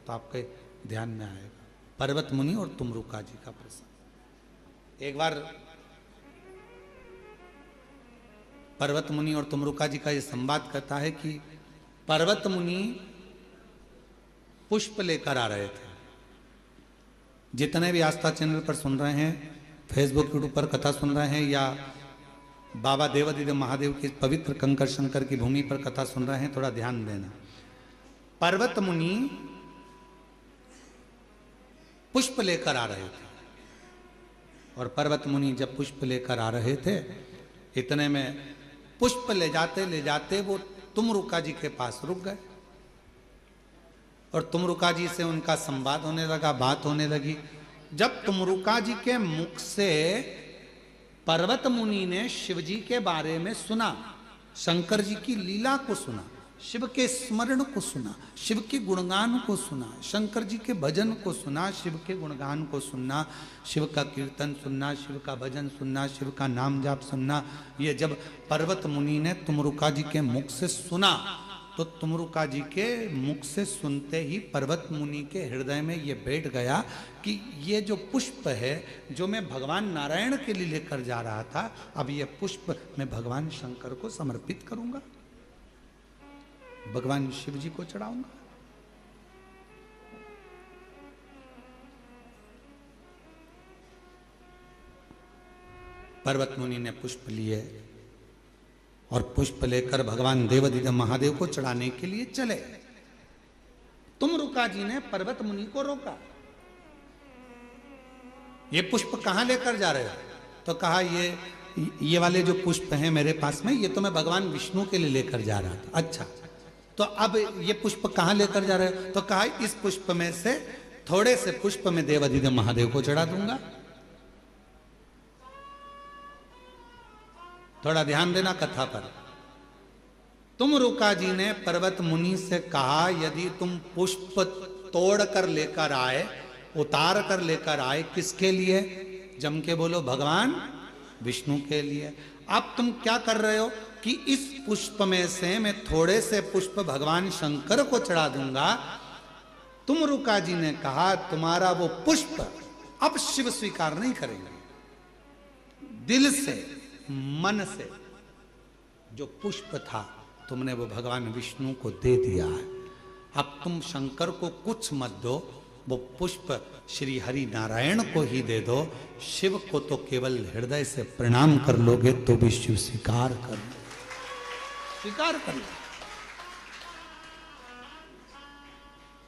तो आपके ध्यान में आएगा। पर्वत मुनि और तुमरुका जी का प्रसंग। एक बार पर्वत मुनि और तुमरुका जी का यह संवाद करता है कि पर्वत मुनि पुष्प लेकर आ रहे थे। जितने भी आस्था चैनल पर सुन रहे हैं, फेसबुक यूट्यूब पर कथा सुन रहे हैं, या बाबा देवादिदेव महादेव की पवित्र कंकर शंकर की भूमि पर कथा सुन रहे हैं, थोड़ा ध्यान देना। पर्वत मुनि पुष्प लेकर आ रहे थे, और पर्वत मुनि जब पुष्प लेकर आ रहे थे, इतने में पुष्प ले जाते वो तुमरुका जी के पास रुक गए, और तुमरुका जी से उनका संवाद होने लगा, बात होने लगी। जब तुमरुका जी के मुख से पर्वत मुनि ने शिव जी के बारे में सुना, शंकर जी की लीला को सुना, शिव के स्मरण को सुना, शिव के गुणगान को सुना, शंकर जी के भजन को सुना, शिव के गुणगान को सुनना, शिव का कीर्तन सुनना, शिव का भजन सुनना, शिव का नाम जाप सुनना, ये जब पर्वत मुनि ने तुमरुका जी के मुख से सुना, तो तुमरुका जी के मुख से सुनते ही पर्वत मुनि के हृदय में ये बैठ गया कि ये जो पुष्प है, जो मैं भगवान नारायण के लिए लेकर जा रहा था, अब ये पुष्प मैं भगवान शंकर को समर्पित करूंगा, भगवान शिव जी को चढ़ाऊंगा। पर्वत मुनि ने पुष्प लिए और पुष्प लेकर भगवान देवादिदेव महादेव को चढ़ाने के लिए चले। तुमरुका जी ने पर्वत मुनि को रोका, ये पुष्प कहां लेकर जा रहे हो? तो कहा ये वाले जो पुष्प हैं मेरे पास में, ये तो मैं भगवान विष्णु के लिए लेकर जा रहा था। अच्छा, तो अब ये पुष्प कहां लेकर जा रहे हो? तो कहा इस पुष्प में से थोड़े से पुष्प में देवादिदेव महादेव को चढ़ा दूंगा। थोड़ा ध्यान देना कथा पर। तुमरुका जी ने पर्वत मुनि से कहा, यदि तुम पुष्प तोड़ कर लेकर आए, उतार कर लेकर आए, किसके लिए? जम के बोलो, भगवान विष्णु के लिए। अब तुम क्या कर रहे हो कि इस पुष्प में से मैं थोड़े से पुष्प भगवान शंकर को चढ़ा दूंगा। तुमरुका जी ने कहा, तुम्हारा वो पुष्प अब शिव स्वीकार नहीं करेंगे। दिल से, मन से जो पुष्प था, तुमने वो भगवान विष्णु को दे दिया है। अब तुम शंकर को कुछ मत दो, वो पुष्प श्री हरि नारायण को ही दे दो। शिव को तो केवल हृदय से प्रणाम कर लोगे तो भी शिव स्वीकार कर लो।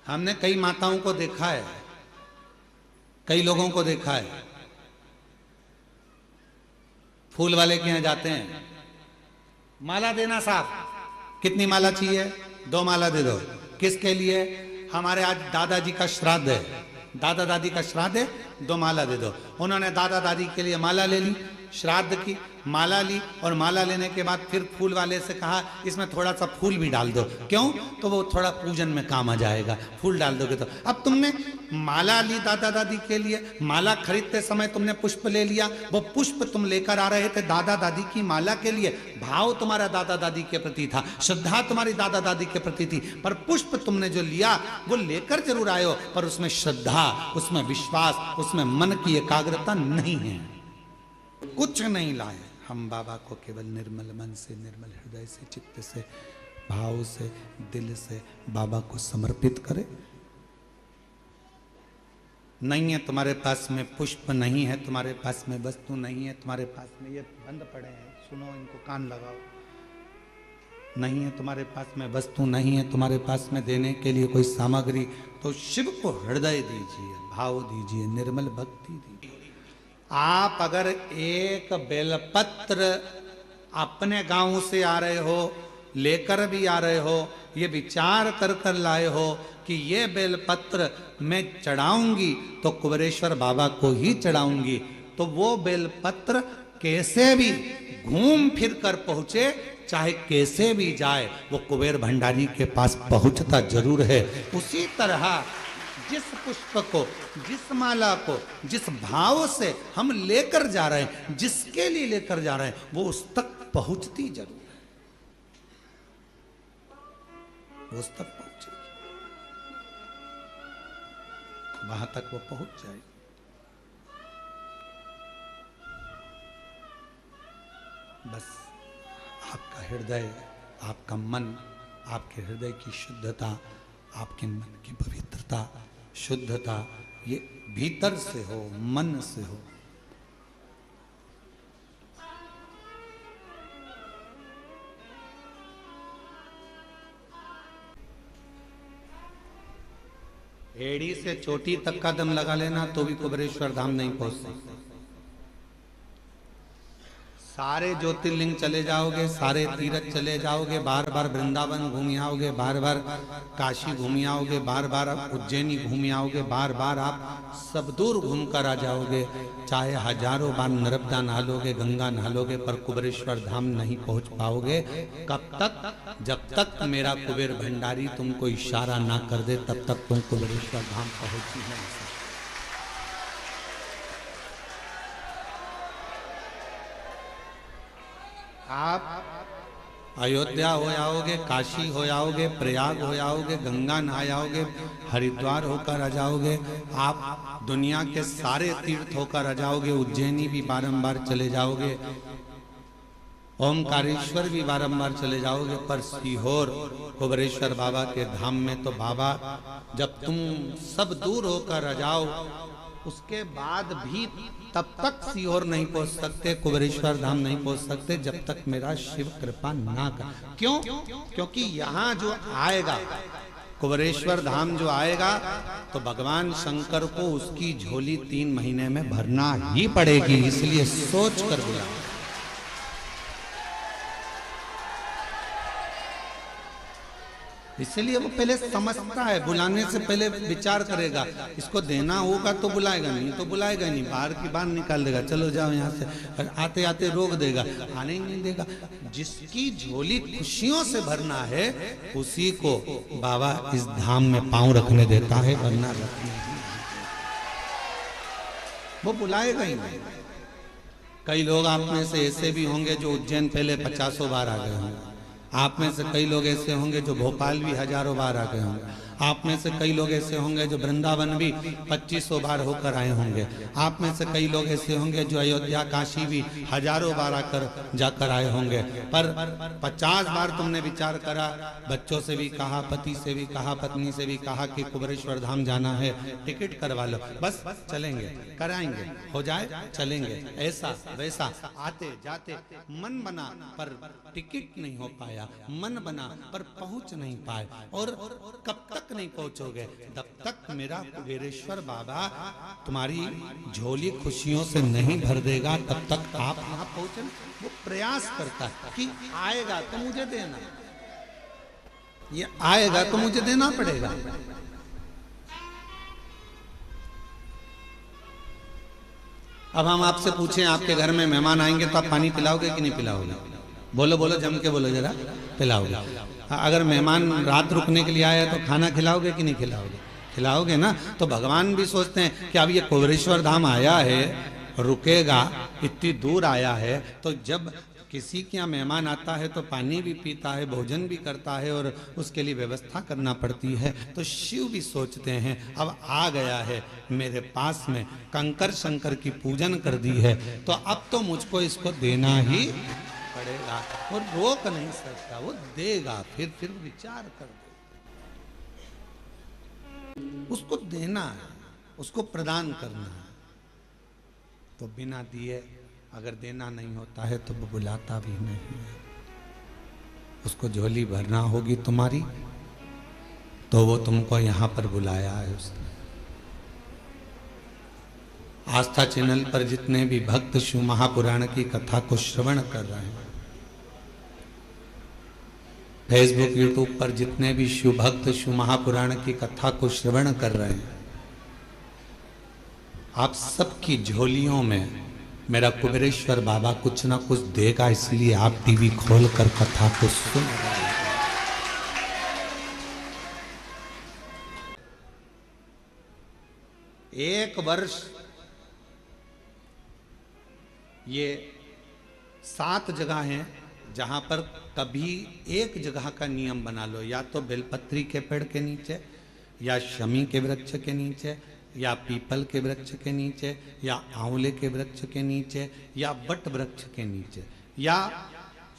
हमने कई माताओं को देखा है, कई लोगों को देखा है, फूल वाले के यहां जाते हैं, माला देना साहब, कितनी माला चाहिए? 2 माला दे दो। किसके लिए? हमारे आज दादाजी का श्राद्ध है, दादा दादी का श्राद्ध है, 2 माला दे दो। उन्होंने दादा दादी के लिए माला ले ली, श्राद्ध की माला ली, और माला लेने के बाद फिर फूल वाले से कहा इसमें थोड़ा सा फूल भी डाल दो। क्यों? तो वो थोड़ा पूजन में काम आ जाएगा, फूल डाल दोगे तो। अब तुमने माला ली दादा दादी के लिए, माला खरीदते समय तुमने पुष्प ले लिया, वो पुष्प तुम लेकर आ रहे थे दादा दादी की माला के लिए, भाव तुम्हारा दादा दादी के प्रति था, श्रद्धा तुम्हारी दादा दादी के प्रति थी, पर पुष्प तुमने जो लिया वो लेकर जरूर आए हो, पर उसमें श्रद्धा, उसमें विश्वास, उसमें मन की एकाग्रता नहीं है, कुछ नहीं लाए। हम बाबा को केवल निर्मल मन से, निर्मल हृदय से, चित्त से, भाव से, दिल से बाबा को समर्पित करें। नहीं है तुम्हारे पास में पुष्प, नहीं है तुम्हारे पास में वस्तु, नहीं है तुम्हारे पास में, ये बंद पड़े हैं, सुनो इनको, कान लगाओ। नहीं है तुम्हारे पास में वस्तु, नहीं है तुम्हारे पास में देने के लिए कोई सामग्री, तो शिव को हृदय दीजिए, भाव दीजिए, निर्मल भक्ति दीजिए। आप अगर एक बेलपत्र अपने गांव से आ रहे हो, लेकर भी आ रहे हो, ये विचार कर कर लाए हो कि ये बेलपत्र मैं चढ़ाऊंगी तो कुबेरेश्वर बाबा को ही चढ़ाऊंगी, तो वो बेलपत्र कैसे भी घूम फिर कर पहुंचे, चाहे कैसे भी जाए, वो कुबेर भंडारी के पास पहुंचता जरूर है। उसी तरह जिस पुष्प को, जिस माला को, जिस भाव से हम लेकर जा रहे हैं, जिसके लिए लेकर जा रहे हैं, वो उस तक पहुंचती जरूर है, वो उस तक पहुंचेगी। वहां तक वो पहुंच जाए। बस आपका हृदय, आपका मन, आपके हृदय की शुद्धता, आपके मन की पवित्रता, शुद्धता, ये भीतर से हो, मन से हो। एड़ी से चोटी तक का दम लगा लेना तो भी कुबेरेश्वर धाम नहीं पहुंच सकते। सारे ज्योतिर्लिंग चले जाओगे, सारे तीर्थ चले जाओगे, बार बार वृंदावन घूम आओगे, बार बार काशी घूम आओगे, बार बार आप उज्जैनी घूम आओगे, बार बार आप सब दूर घूम कर आ जाओगे, चाहे हजारों बार नर्मदा नहा लोगे, गंगा नहा लोगे, पर कुबेरेश्वर धाम नहीं पहुंच पाओगे। कब तक? जब तक मेरा कुबेर भंडारी तुमको इशारा ना कर दे, तब तक तुम कुबेरेश्वर धाम पहुंच ही नहीं सकते। आप अयोध्या हो आओगे, काशी हो आओगे, प्रयाग हो आओगे, गंगा नहा आओगे, हरिद्वार होकर आ जाओगे, आप दुनिया के सारे तीर्थ होकर आ जाओगे, उज्जैनी भी बारंबार चले जाओगे, ओमकारेश्वर भी बारंबार चले जाओगे, पर सीहोर कुबेरेश्वर बाबा के धाम में तो बाबा जब तुम सब दूर होकर आ जाओ, उसके बाद भी तब तक सीहोर नहीं पहुंच सकते, कुबेरेश्वर धाम नहीं पहुंच सकते, जब तक मेरा शिव कृपा ना कर। क्यों? क्योंकि यहाँ जो आएगा, कुबेरेश्वर धाम जो आएगा, तो भगवान शंकर को उसकी झोली 3 महीने में भरना ही पड़ेगी, इसलिए सोच कर बुला। इसलिए वो पहले समझता है, बुलाने से पहले विचार करेगा, इसको देना होगा तो बुलाएगा, नहीं तो बुलाएगा नहीं, बाहर की बाहर निकाल देगा, चलो जाओ यहाँ से, आते आते रोक देगा, आने ही नहीं देगा। जिसकी झोली खुशियों से भरना है, उसी को बाबा इस धाम में पांव रखने देता है, वरना रखने वो बुलाएगा ही नहीं। कई लोग आप में से ऐसे भी होंगे जो उज्जैन पहले 50 बार आ गए होंगे, आप में से कई लोग ऐसे होंगे जो भोपाल भी हजारों बार आ गए होंगे, आप में से कई लोग ऐसे होंगे जो वृंदावन भी 2500 बार होकर आए होंगे, आप में से कई लोग ऐसे होंगे जो अयोध्या काशी भी हजारों बार आकर जाकर आए होंगे, पर 50 बार तुमने विचार करा, बच्चों से भी कहा, पति से भी कहा, पत्नी से भी कहा कि कुबेरेश्वर धाम जाना है, टिकट करवा लो, बस चलेंगे, कराएंगे, हो जाए चलेंगे, ऐसा वैसा, आते जाते मन बना पर टिकट नहीं हो पाया, मन बना पर पहुंच नहीं पाए। और कब तक नहीं पहुंचोगे? तब तक मेरा कुबेरेश्वर बाबा तुम्हारी झोली खुशियों से नहीं भर देगा, तब तक आप यहाँ पहुंचे। वो प्रयास करता है कि आएगा तो मुझे देना, ये आएगा तो मुझे देना पड़ेगा। अब हम आपसे पूछें, आपके घर में मेहमान आएंगे तो आप पानी पिलाओगे कि नहीं पिलाओगे? बोलो बोलो, जम के बोलो जरा, पिलाओगे। अगर मेहमान रात रुकने के लिए आया तो खाना खिलाओगे कि नहीं खिलाओगे? खिलाओगे ना। तो भगवान भी सोचते हैं कि अब ये कुबेरेश्वर धाम आया है, रुकेगा, इतनी दूर आया है, तो जब किसी के यहाँ मेहमान आता है तो पानी भी पीता है, भोजन भी करता है, और उसके लिए व्यवस्था करना पड़ती है। तो शिव भी सोचते हैं अब आ गया है मेरे पास में, कंकर शंकर की पूजन कर दी है, तो अब तो मुझको इसको देना ही पड़ेगा, वो रोक नहीं सकता, वो देगा, फिर विचार कर दे, उसको देना है, उसको प्रदान करना है। तो बिना दिए अगर देना नहीं होता है तो वो बुलाता भी नहीं है। उसको झोली भरना होगी तुम्हारी, तो वो तुमको यहाँ पर बुलाया है उसने। आस्था चैनल पर जितने भी भक्त शिव महापुराण की कथा को श्रवण कर रहे हैं, फेसबुक यूट्यूब पर जितने भी शिव भक्त शिव महापुराण की कथा को श्रवण कर रहे हैं, आप सबकी झोलियों में मेरा कुबेरेश्वर बाबा कुछ ना कुछ देगा, इसलिए आप टीवी खोलकर कथा को सुन रहे हैं। एक वर्ष ये 7 जगह हैं जहां पर कभी एक जगह का नियम बना लो, या तो बेलपत्री के पेड़ के नीचे, या शमी के वृक्ष के नीचे, या पीपल के वृक्ष के नीचे, या आंवले के वृक्ष के नीचे, या वट वृक्ष के नीचे, या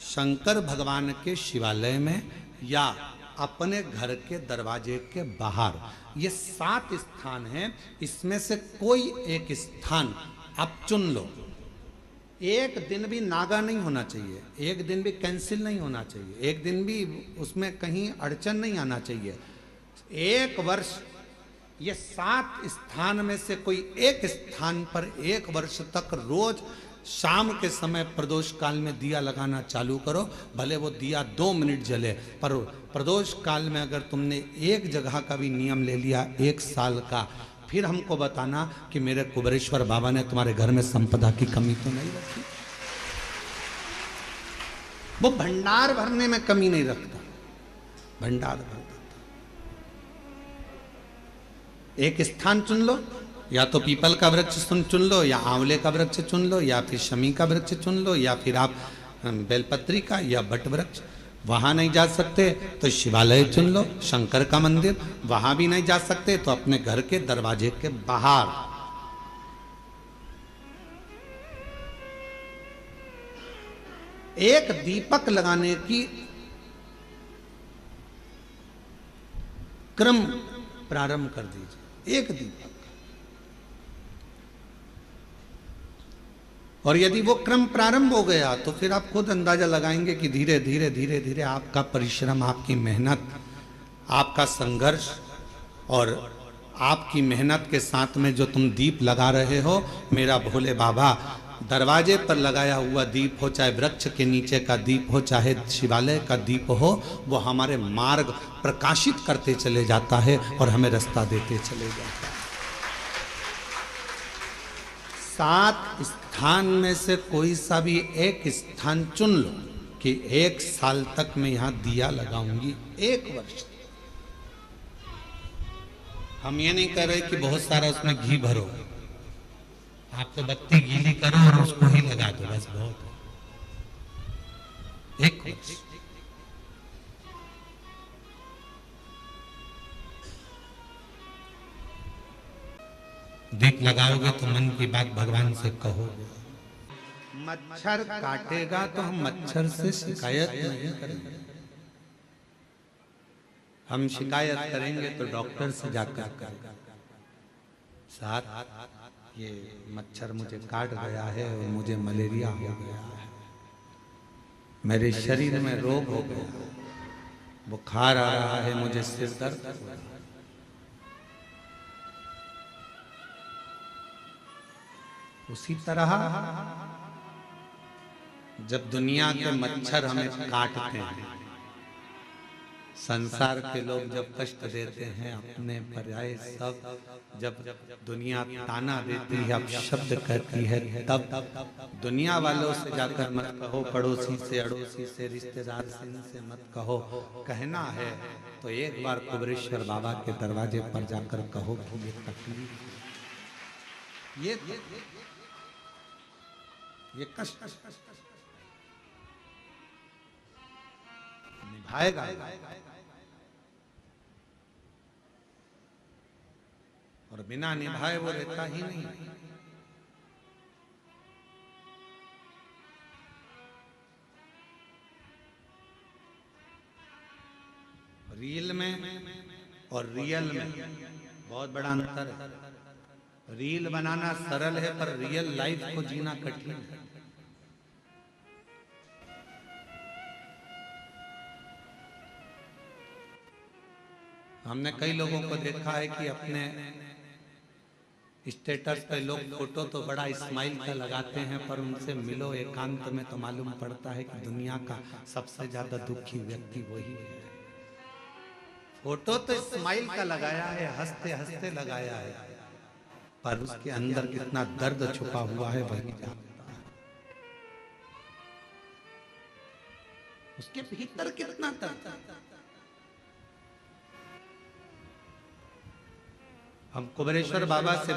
शंकर भगवान के शिवालय में, या अपने घर के दरवाजे के बाहर। ये 7 स्थान हैं, इसमें से कोई एक स्थान आप चुन लो। एक दिन भी नागा नहीं होना चाहिए, एक दिन भी कैंसिल नहीं होना चाहिए, एक दिन भी उसमें कहीं अड़चन नहीं आना चाहिए। एक वर्ष ये 7 स्थान में से कोई एक स्थान पर 1 वर्ष तक रोज शाम के समय प्रदोष काल में दिया लगाना चालू करो। भले वो दिया 2 मिनट जले, पर प्रदोष काल में अगर तुमने एक जगह का भी नियम ले लिया 1 साल का, फिर हमको बताना कि मेरे कुबेरेश्वर बाबा ने तुम्हारे घर में संपदा की कमी तो नहीं रखी। वो भंडार भरने में कमी नहीं रखता, भंडार भरता। एक स्थान चुन लो, या तो पीपल का वृक्ष चुन लो, या आंवले का वृक्ष चुन लो, या फिर शमी का वृक्ष चुन लो, या फिर आप बेलपत्री का या बट वृक्ष। वहां नहीं जा सकते तो शिवालय चुन लो, शंकर का मंदिर। वहां भी नहीं जा सकते तो अपने घर के दरवाजे के बाहर। एक दीपक लगाने की क्रम प्रारंभ कर दीजिए, एक दीपक। और यदि वो क्रम प्रारंभ हो गया तो फिर आप खुद अंदाजा लगाएंगे कि धीरे धीरे धीरे धीरे आपका परिश्रम, आपकी मेहनत, आपका संघर्ष और आपकी मेहनत के साथ में जो तुम दीप लगा रहे हो, मेरा भोले बाबा दरवाजे पर लगाया हुआ दीप हो, चाहे वृक्ष के नीचे का दीप हो, चाहे शिवालय का दीप हो, वो हमारे मार्ग प्रकाशित करते चले जाता है और हमें रास्ता देते चले जाता है। 7 स्थान में से कोई सा भी एक स्थान चुन लो कि 1 साल तक मैं यहां दिया लगाऊंगी, 1 वर्ष। हम ये नहीं कह रहे कि बहुत सारा उसमें घी भरो, आप तो बत्ती गीली करो और उसको ही लगा दो, बस बहुत है। 1 वर्ष। दीप लगाओगे तो मन की बात भगवान से कहोगे। मच्छर काटेगा तो हम मच्छर से शिकायत नहीं करेंगे, हम शिकायत करेंगे तो डॉक्टर से जाकर करेंगे। साथ ये मच्छर मुझे काट गया है और मुझे मलेरिया हो गया है, मेरे शरीर में रोग हो गया, बुखार आ रहा है, मुझे सिर दर्द हो रहा है। उसी तरह जब दुनिया के मच्छर हमें काटते हैं, संसार के लोग जब कष्ट देते हैं, अपने पर्याय सब, जब दुनिया ताना देती है, अब शब्द कहती है, तब दुनिया वालों से जाकर मत कहो, पड़ोसी से, अड़ोसी से, रिश्तेदार से, इनसे मत कहो। कहना है तो एक बार कुबेरेश्वर बाबा के दरवाजे पर जाकर कहो कि ये तकलीफ, ये कष्ट निभाएगा। और बिना निभाए वो रहता ही नहीं। रील में और रियल में बहुत बड़ा अंतर है। रील बनाना सरल है पर रियल लाइफ को जीना कठिन है। हमने कई लोगों को देखा है कि अपने स्टेटस पे लोग फोटो तो बड़ा स्माइल का लगाते हैं, पर उनसे मिलो एकांत में तो मालूम पड़ता है कि दुनिया का सबसे ज्यादा दुखी व्यक्ति वही है। फोटो तो स्माइल का लगाया है, हंसते हंसते लगाया है, पर उसके अंदर कितना दर्द छुपा हुआ है वही जानता है। उसके भीतर कितना दर्द। हम कुबेरेश्वर बाबा से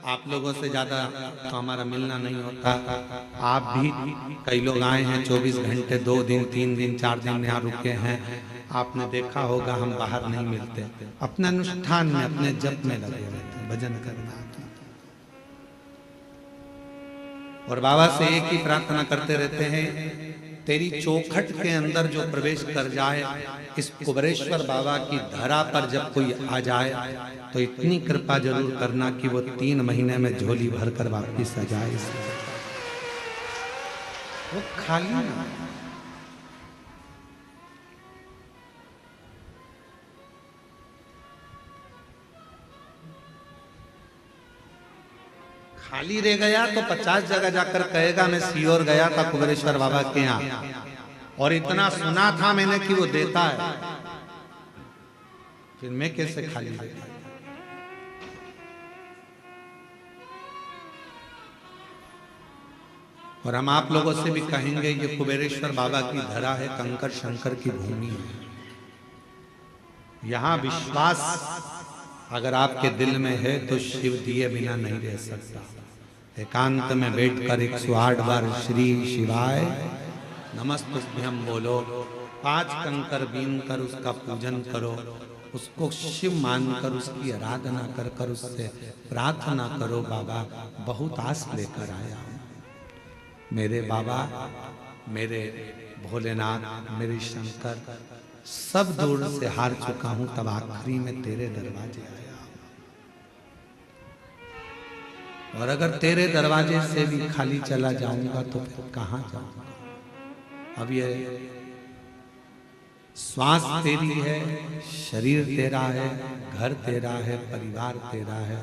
आप लोगों से ज्यादा तो हमारा मिलना नहीं होता। आप भी कई लोग आए हैं 24 घंटे, 2 दिन, 3 दिन, 4 दिन यहाँ रुके हैं। आपने देखा होगा हम बाहर नहीं मिलते, अपने अनुष्ठान में, अपने जप में लगे रहते हैं। भजन करना। और बाबा से एक ही प्रार्थना करते रहते हैं, तेरी चौखट के अंदर जो प्रवेश कर जाए, इस कुबरेश्वर बाबा की धरा पर जब कोई आ जाए तो इतनी कृपा जरूर करना कि वो 3 महीने में झोली भर कर वापिस आ जाए। वो खाली ना, खाली रह गया तो 50 जगह जाकर कहेगा मैं सीहोर गया था कुबरेश्वर बाबा के यहाँ और इतना सुना था मैंने कि वो देता है, फिर मैं कैसे खाली रह गया। और हम आप लोगों से भी कहेंगे, ये कुबेरेश्वर बाबा की धरा है, कंकर शंकर की भूमि है। यहां विश्वास अगर आपके दिल में है तो शिव दिए बिना नहीं रह सकता। एकांत में बैठकर 108 बार श्री शिवाय नमस्तुभ्यम बोलो, 5 कंकर बीन कर उसका पूजन करो, उसको शिव मानकर उसकी आराधना कर कर उससे प्रार्थना करो, बाबा बहुत आस लेकर आया हूं, मेरे बाबा, मेरे भोलेनाथ, मेरे शंकर, सब दूर से हार चुका हूं, तब आखिरी में तेरे दरवाजे आया। और अगर तेरे दरवाजे से भी खाली चला जाऊंगा तो फिर कहां जाऊंगा। अब ये श्वास तेरी है, शरीर तेरा है, घर तेरा है, परिवार तेरा है।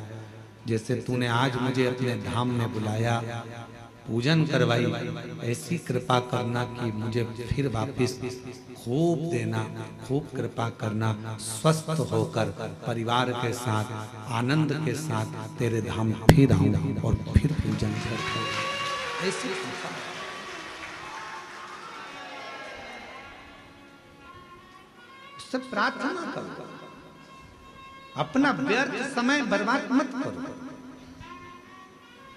जैसे तूने आज मुझे अपने धाम में बुलाया, पूजन करवाई, ऐसी कृपा करना कि मुझे फिर वापस खूब देना, खूब कृपा करना, स्वस्थ होकर परिवार के साथ आनंद के साथ तेरे धाम फिर आऊं और फिर पूजन कर। ऐसी उससे प्रार्थना करो, अपना व्यर्थ समय बर्बाद मत करो।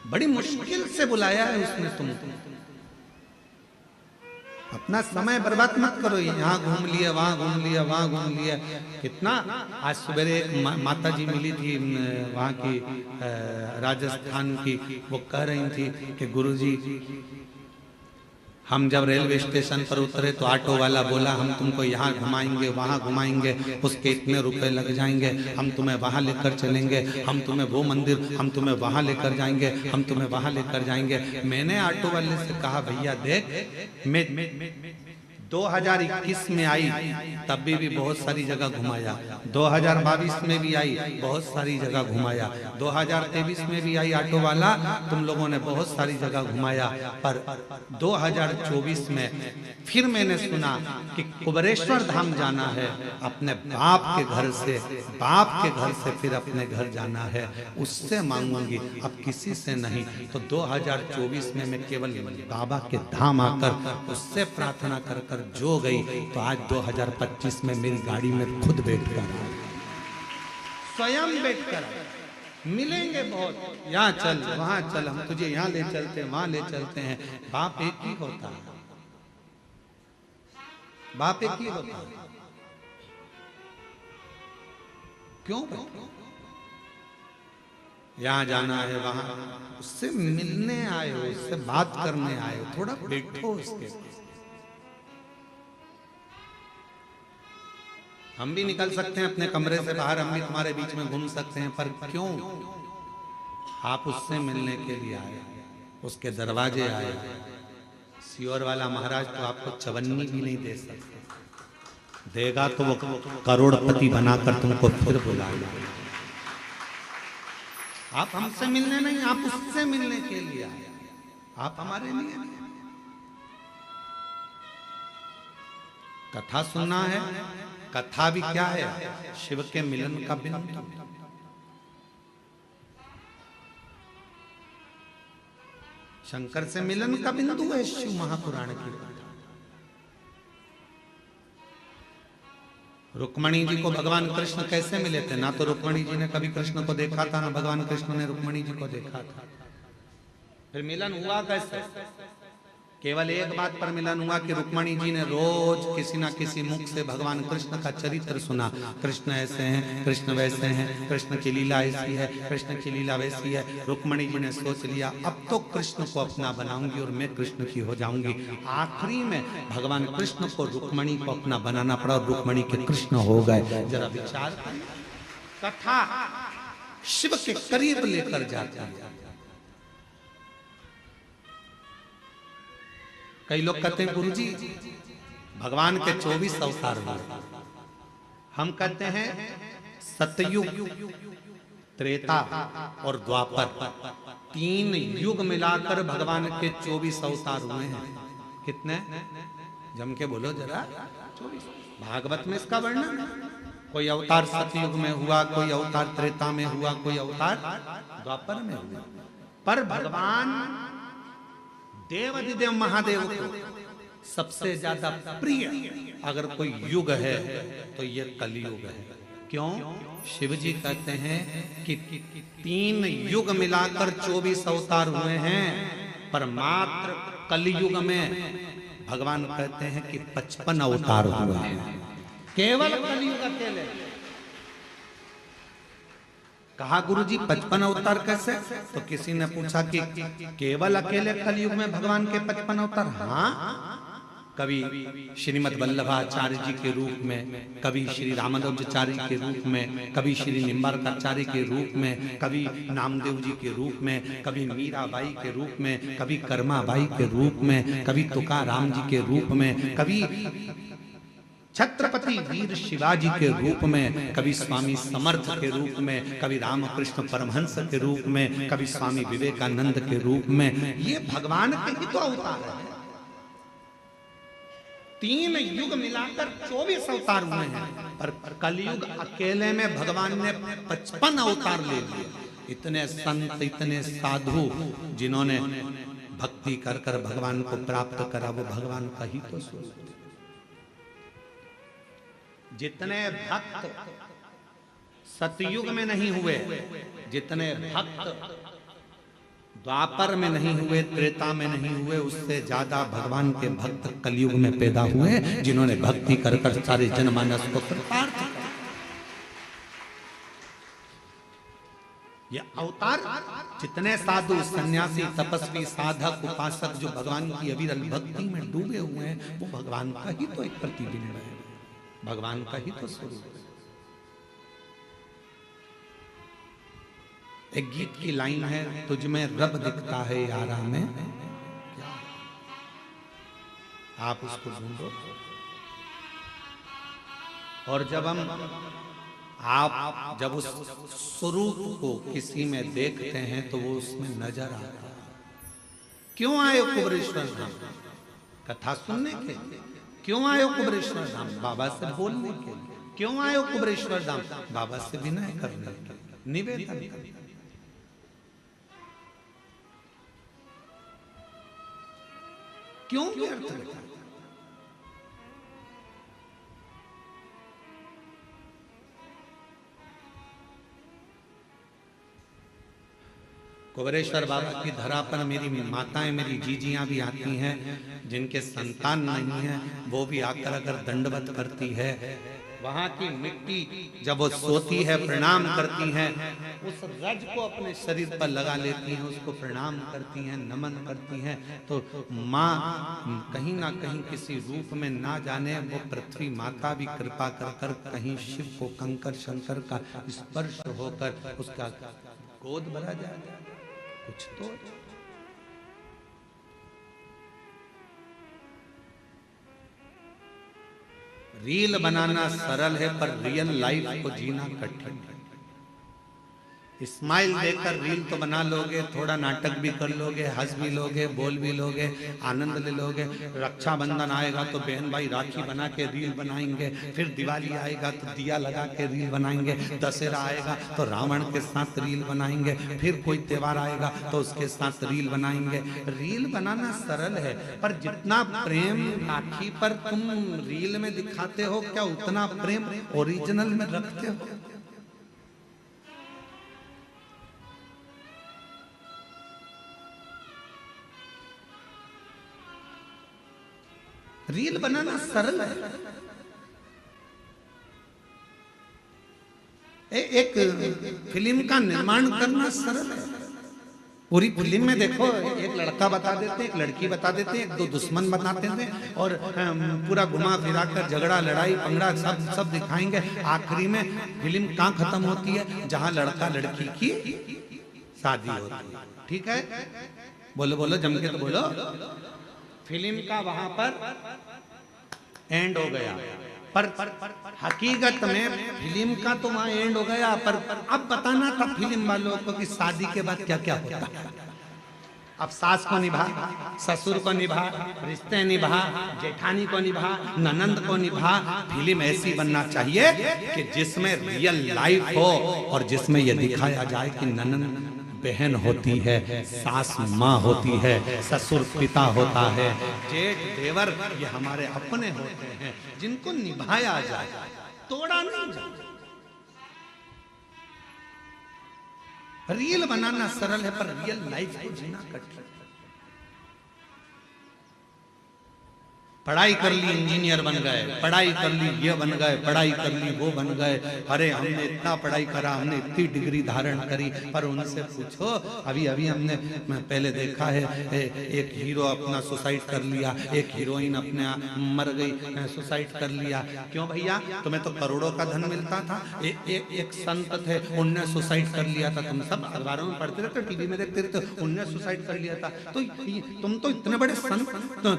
बड़ी मुश्किल से बुलाया है उसने तुमको, अपना समय बर्बाद मत करो। यहाँ घूम लिया, वहां घूम लिया, वहां घूम लिया, कितना। आज सवेरे एक माता जी मिली थी वहां की, राजस्थान की, वो कह रही थी कि गुरुजी हम जब रेलवे स्टेशन पर उतरे तो ऑटो वाला बोला हम तुमको यहाँ घुमाएंगे, वहाँ घुमाएंगे, उसके इतने रुपए लग जाएंगे, हम तुम्हें वहाँ लेकर चलेंगे, हम तुम्हें वो मंदिर, हम तुम्हें वहाँ लेकर जाएंगे, हम तुम्हें वहाँ लेकर जाएंगे। मैंने ऑटो वाले से कहा भैया देख, मैं 2021 में आई तब भी बहुत सारी जगह घुमाया, 2022 में भी आई बहुत सारी जगह घुमाया, 2023 में भी आई ऑटो वाला, तुम लोगों ने बहुत सारी जगह घुमाया, पर 2024 में फिर मैंने सुना कि कुबरेश्वर धाम जाना है, अपने बाप के घर से, बाप के घर से फिर अपने घर जाना है, उससे मांगूंगी, अब किसी से नहीं। तो 2024 में मैं केवल बाबा के धाम आकर उससे प्रार्थना कर कर जो गई, तो आज 2025 में मेरी गाड़ी में खुद बैठकर, स्वयं बैठकर मिलेंगे बहुत, यहाँ चल, वहां चल, हम तुझे यहाँ ले चलते हैं, वहां ले चलते हैं। बाप एक ही होता है, बाप एक ही होता है। क्यों? यहाँ जाना है, वहां उससे मिलने आए हो, उससे बात करने आए हो, थोड़ा बैठो उसके। हम भी निकल सकते हैं अपने कमरे से बाहर, हम भी तुम्हारे बीच में घूम सकते हैं, पर क्यों? आप उससे मिलने के लिए आए, उसके दरवाजे आए। सीहोर वाला महाराज तो आपको चवन्नी भी नहीं दे सकते, देगा तो वो करोड़पति बनाकर तुमको फिर बुलाएगा। आप हमसे मिलने नहीं, आप उससे मिलने के लिए आए, आप हमारे लिए। कथा सुनना है, कथा भी क्या है? शिव के मिलन का बिंदु। शंकर से मिलन का बिंदु है शिव महापुराण की कथा। रुक्मणी जी को भगवान कृष्ण कैसे मिले थे? ना तो रुक्मणी जी ने कभी कृष्ण को देखा था, ना भगवान कृष्ण ने रुक्मणी जी को देखा था। फिर मिलन हुआ कैसे? केवल एक बात पर मिलन हुआ कि रुक्मणी जी ने रोज किसी ना किसी मुख से भगवान कृष्ण का चरित्र सुना। कृष्ण ऐसे हैं, कृष्ण वैसे हैं, कृष्ण की लीला ऐसी है, कृष्ण की लीला वैसी है। रुक्मणी जी ने सोच लिया अब तो कृष्ण को अपना बनाऊंगी और मैं कृष्ण की हो जाऊंगी। आखिरी में भगवान कृष्ण को रुक्मणी को अपना बनाना पड़ा और रुक्मणी के कृष्ण हो गए। जरा विचार, कथा शिव के करीब लेकर जाती है। कई लोग कहते हैं गुरुजी भगवान के 24 अवतार हुए। हम कहते हैं सतयुग, त्रेता और द्वापर, 3 युग मिलाकर भगवान के 24 अवतार हुए हैं। कितने? जम के बोलो जरा। 24। भागवत में इसका वर्णन, कोई अवतार सतयुग में हुआ, कोई अवतार त्रेता में हुआ, कोई अवतार द्वापर में हुआ। पर भगवान देवाधिदेव महादेव को सबसे ज्यादा प्रिय अगर कोई युग है तो ये कलयुग है। क्यों? शिव जी कहते हैं कि 3 युग मिलाकर 24 अवतार हुए हैं, पर मात्र कलयुग में भगवान कहते हैं कि 55 अवतार हुए हैं। केवल कलयुग अकेले। कहा गुरुजी 55 अवतार कैसे? तो किसी ने पूछा कि केवल अकेले कलयुग में भगवान के 55 अवतार? हाँ, कभी श्रीमद वल्लभाचार्य जी के रूप में, कभी श्री रामानुजाचार्य के रूप में, कभी श्री निम्बारकाचार्य के रूप में, कभी नामदेव जी के रूप में, कभी मीराबाई के रूप में, कभी कर्माबाई के रूप में, कभी तुकाराम जी के रूप में, कभी छत्रपति वीर शिवाजी के रूप में, कभी स्वामी समर्थ के रूप में, कभी रामकृष्ण परमहंस के रूप में, कभी स्वामी विवेकानंद के रूप में। ये भगवान के ही तो अवतार है। 3 युग मिलाकर 24 अवतार हुए हैं, पर कलयुग अकेले में भगवान ने 55 अवतार ले लिए। इतने संत, इतने साधु जिन्होंने भक्ति कर कर भगवान को प्राप्त करा, वो भगवान का ही तो स्वरूप। जितने भक्त सतयुग में नहीं हुए, जितने भक्त द्वापर में नहीं हुए, त्रेता में नहीं हुए, उससे ज्यादा भगवान के भक्त कलयुग में पैदा हुए, जिन्होंने भक्ति कर कर सारे जनमानस को कृतार्थ किया। ये अवतार जितने साधु, सन्यासी, तपस्वी, साधक, उपासक जो भगवान की अविरल भक्ति में डूबे हुए हैं, वो भगवान का ही तो एक प्रतिबिंब है, भगवान का ही तो स्वरूप है। एक गीत की लाइन है, तुझ में रब दिखता है यारा में, आप उसको ढूंढो। और जब उस स्वरूप को किसी में देखते हैं तो वो उसमें नजर आता है। क्यों आए कुबरेश्वर धाम? कथा सुनने के लिए। क्यों आयो कुबरेश्वर धाम? बाबा से बोलने के लिए। क्यों आयो कुबरेश्वर धाम? बाबा से विनय करने के लिए, निवेदन करने। क्यों व्यर्थ है? कुबरेश्वर बाबा की धरा पर मेरी माताएं, मेरी जीजियां भी आती हैं, जिनके संतान नहीं है, वो भी आकर अगर दंडवत करती है। वहां की मिट्टी जब वो सोती है प्रणाम करती हैं, उस रज को अपने शरीर पर लगा लेती हैं, उसको प्रणाम करती हैं, नमन करती हैं। तो माँ कहीं ना कहीं किसी रूप में ना जाने वो पृथ्वी माता भी कृपा कर कर कहीं शिव को कंकर शंकर का स्पर्श होकर उसका गोद भरा जाए। कुछ तो रील बनाना सरल है, पर रियल लाइफ को जीना कठिन है। स्माइल देकर रील तो बना लोगे, थोड़ा नाटक भी कर लोगे, हंस भी लोगे, बोल भी लोगे, आनंद ले लोगे। रक्षाबंधन आएगा तो बहन भाई राखी बना के रील बनाएंगे, फिर दिवाली आएगा तो दिया लगा के रील बनाएंगे, दशहरा आएगा तो रावण के साथ रील बनाएंगे, फिर कोई त्योहार आएगा तो उसके साथ रील बनाएंगे। रील बनाना सरल है, पर जितना प्रेम राखी पर तुम रील में दिखाते हो, क्या उतना प्रेम ओरिजिनल में रखते हो? रील बनाना सरल है। एक फिल्म का निर्माण करना सरल है। पूरी फिल्म में देखो, एक लड़का बता देते हैं, एक लड़की बता देते हैं, एक दो दुश्मन बताते हैं और पूरा घुमा फिरा कर झगड़ा लड़ाई पंगड़ा सब दिखाएंगे। आखिरी में फिल्म कहाँ खत्म होती है? जहां लड़का लड़की की शादी होती है। ठीक है, बोलो बोलो जम के तो बोलो। फिल्म का वहां पर एंड हो गया, पर हकीकत में फिल्म का तो वहां एंड हो गया, पर अब बताना था फिल्म वालों को कि शादी के बाद क्या क्या होता है। अब सास को निभा, ससुर को निभा, रिश्ते निभा, जेठानी को निभा, ननंद को निभा। फिल्म ऐसी बनना चाहिए कि जिसमें रियल लाइफ हो और जिसमें यह दिखाया जाए कि ननंद बहन होती है, सास माँ होती है, ससुर पिता होता है, जेठ देवर ये हमारे अपने होते हैं, जिनको निभाया जाए, तोड़ा नहीं जाए। रियल बनाना सरल है, पर रियल लाइफ को जीना कठिन। पढ़ाई कर ली इंजीनियर बन गए, पढ़ाई कर ली ये बन गए, पढ़ाई कर ली वो बन गए। अरे हमने इतना पढ़ाई करा, हमने इतनी डिग्री धारण करी, पर उनसे पूछो, अभी अभी हमने पहले देखा है एक हीरो अपना सुसाइड कर लिया, एक हीरोइन अपने मर गई, सुसाइड कर लिया। क्यों भैया? तुम्हें तो करोड़ों का धन मिलता था। एक संत थे, उनने सुसाइड कर लिया था। तुम सब अखबारों में पढ़ते रहते, टीवी में देखते रहते, उनने सुसाइड कर लिया था। तो तुम तो इतने बड़े संत,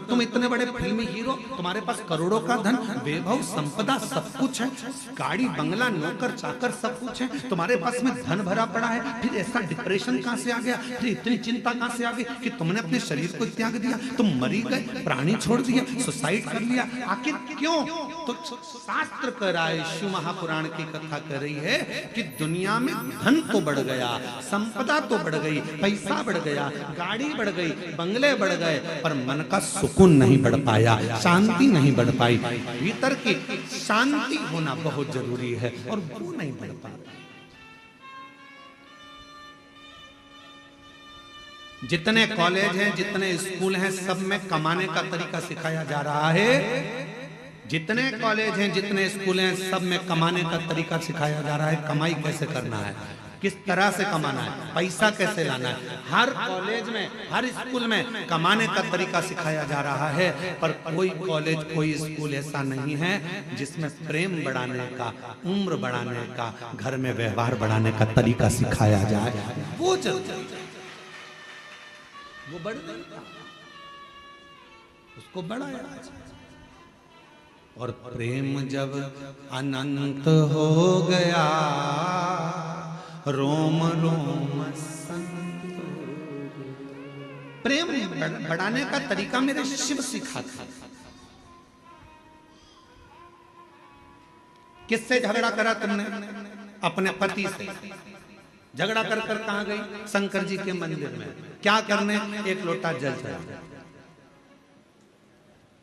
तुम इतने बड़े फिल्मी हीरो, तुम्हारे पास करोड़ों का धन, वैभव संपदा सब कुछ है, गाड़ी बंगला नौकर चाकर सब कुछ है, तुम्हारे पास में धन भरा पड़ा है, फिर ऐसा डिप्रेशन कहां से आ गया? फिर इतनी चिंता कहां से आ गई कि तुमने अपने शरीर को त्याग दिया, तुम मरी गए, प्राणी छोड़ दिया, सुसाइड कर लिया? आखिर क्यों? तो शास्त्र कह रहा है, शिव महापुराण की कथा कर रही है कि दुनिया में धन तो बढ़ गया, संपदा तो बढ़ गई, पैसा बढ़ गया, गाड़ी बढ़ गई, बंगले बढ़ गए, पर मन का सुकून नहीं बढ़ पाया, शांति नहीं बढ़ पाई। भीतर की शांति होना बहुत जरूरी है और वो नहीं बढ़ पाता। जितने कॉलेज हैं, जितने स्कूल हैं, सब में कमाने का तरीका सिखाया जा रहा है। जितने कॉलेज हैं, जितने स्कूल हैं, सब में कमाने का तरीका सिखाया जा रहा है। कमाई कैसे करना है, किस तरह से कमाना है, पैसा कैसे लाना है। हर कॉलेज में, हर स्कूल में कमाने का तरीका सिखाया जा रहा है, पर कोई कॉलेज, कोई स्कूल ऐसा नहीं है जिसमें प्रेम बढ़ाने का, उम्र बढ़ाने का, घर में व्यवहार बढ़ाने का तरीका सिखाया जाए। वो बढ़ गया, उसको बढ़ाया। और प्रेम जब अनंत हो गया, रोम रोम संत। प्रेम बढ़ाने का तरीका मेरे शिव सिखाते। किससे झगड़ा करा तुमने? अपने पति से। झगड़ा कर कर कहां गई? शंकर जी के मंदिर में। क्या करने? एक लोटा जल चढ़ाने।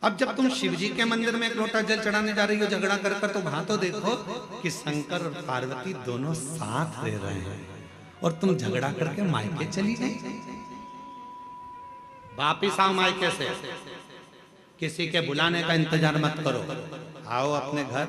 अब जब तुम शिव जी के मंदिर में एक लोटा जल चढ़ाने जा रही हो झगड़ा कर कर, तो वहां तो देखो कि शंकर और पार्वती दोनों साथ रह रहे हैं और तुम झगड़ा करके मायके चली गई। वापिस आओ मायके से, किसी के बुलाने का इंतजार मत करो, आओ अपने घर।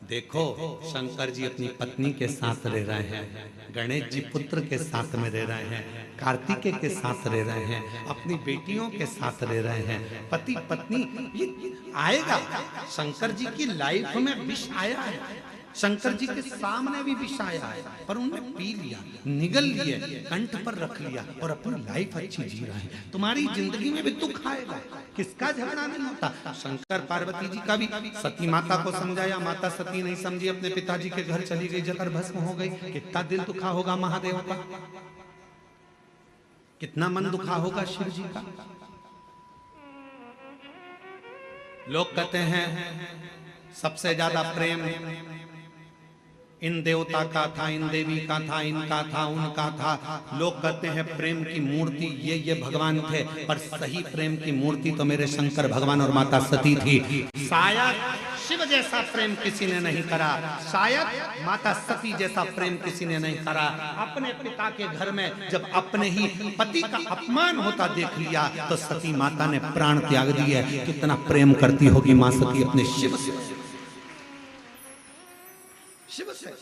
देखो शंकर जी अपनी पत्नी के साथ रह रहे हैं, गणेश जी पुत्र के साथ में रह रहे हैं, कार्तिकेय के साथ रह रहे हैं, अपनी बेटियों के साथ रह रहे हैं, पति पत्नी। ये आएगा, शंकर जी की लाइफ में विष आया है, शंकर जी के सामने भी विष आया है, पर उन्होंने पी लिया, निगल लिए, कंठ पर रख लिया और अपनी लाइफ अच्छी जी रहे हैं। तुम्हारी जिंदगी में भी दुख आएगा, किसका झगड़ा नहीं होता। शंकर पार्वती जी का भी सती माता को समझाया, माता सती नहीं समझी, अपने पिताजी के घर चली गई, जकर भस्म हो गई। कितना दिल दुखा होगा महादेव का, कितना मन दुखा होगा शिव जी का। लोग कहते हैं सबसे ज्यादा प्रेम इन देवता का था, इन देवी का था, इनका था, उनका था। लोग कहते हैं प्रेम की मूर्ति ये भगवान थे, पर सही प्रेम की मूर्ति तो मेरे शंकर भगवान और माता सती थी। शायद शिव जैसा प्रेम किसी ने नहीं करा, शायद माता सती जैसा प्रेम किसी ने नहीं करा। अपने पिता के घर में जब अपने ही पति का अपमान होता देख लिया तो सती माता ने प्राण त्याग दिए। कितना प्रेम करती होगी मां सती अपने शिव से, शिव से।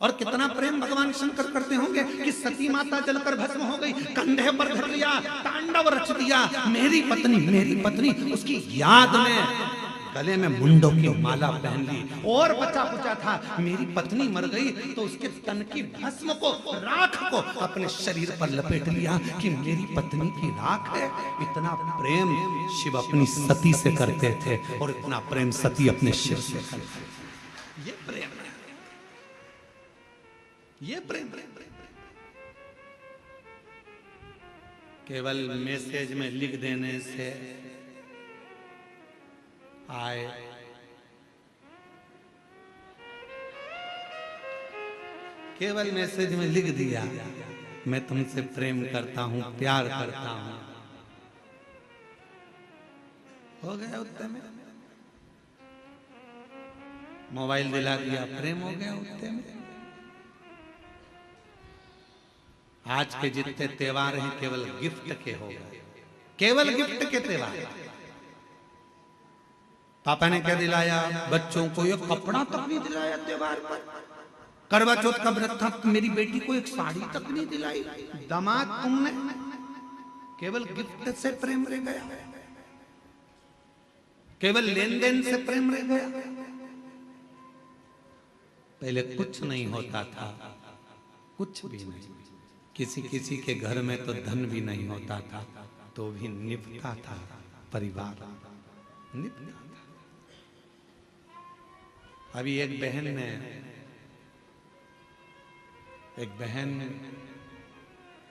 और कितना प्रेम भगवान शंकर करते होंगे कि सती माता जलकर भस्म हो गई, कंधे पर धर लिया, तांडव रच दिया, मेरी पत्नी, उसकी याद में गले में मुंडों की माला पहन ली। और बचा पूछा था, मेरी पत्नी मर गई तो उसके तन की भस्म को, राख को अपने शरीर पर लपेट लिया कि मेरी पत्नी की राख है। इतना प्रेम शिव अपनी सती से करते थे और इतना प्रेम सती अपने शिव से करते थे। ये प्रेम है, ये प्रेम। केवल मैसेज में लिख देने से आए, केवल मैसेज में लिख दिया मैं तुमसे प्रेम करता हूं, प्यार करता हूं, हो गया उत्ते में। मोबाइल दिला दिया, प्रेम हो गया उत्ते में। आज के जितने त्योहार हैं केवल गिफ्ट के हो गए, केवल गिफ्ट के त्योहार। पापा ने क्या दिलाया बच्चों को? ये कपड़ा तक नहीं दिलाया त्योहार पर। करवा चौथ का व्रत था, मेरी बेटी को एक साड़ी तक नहीं दिलाई। दामाद तुमने, केवल गिफ्ट से प्रेम रह गया, केवल लेन देन से प्रेम रह गया। पहले कुछ नहीं होता था, कुछ भी नहीं। किसी के घर में तो धन भी नहीं होता था तो भी निभता था परिवार, निभता था। अभी एक बहन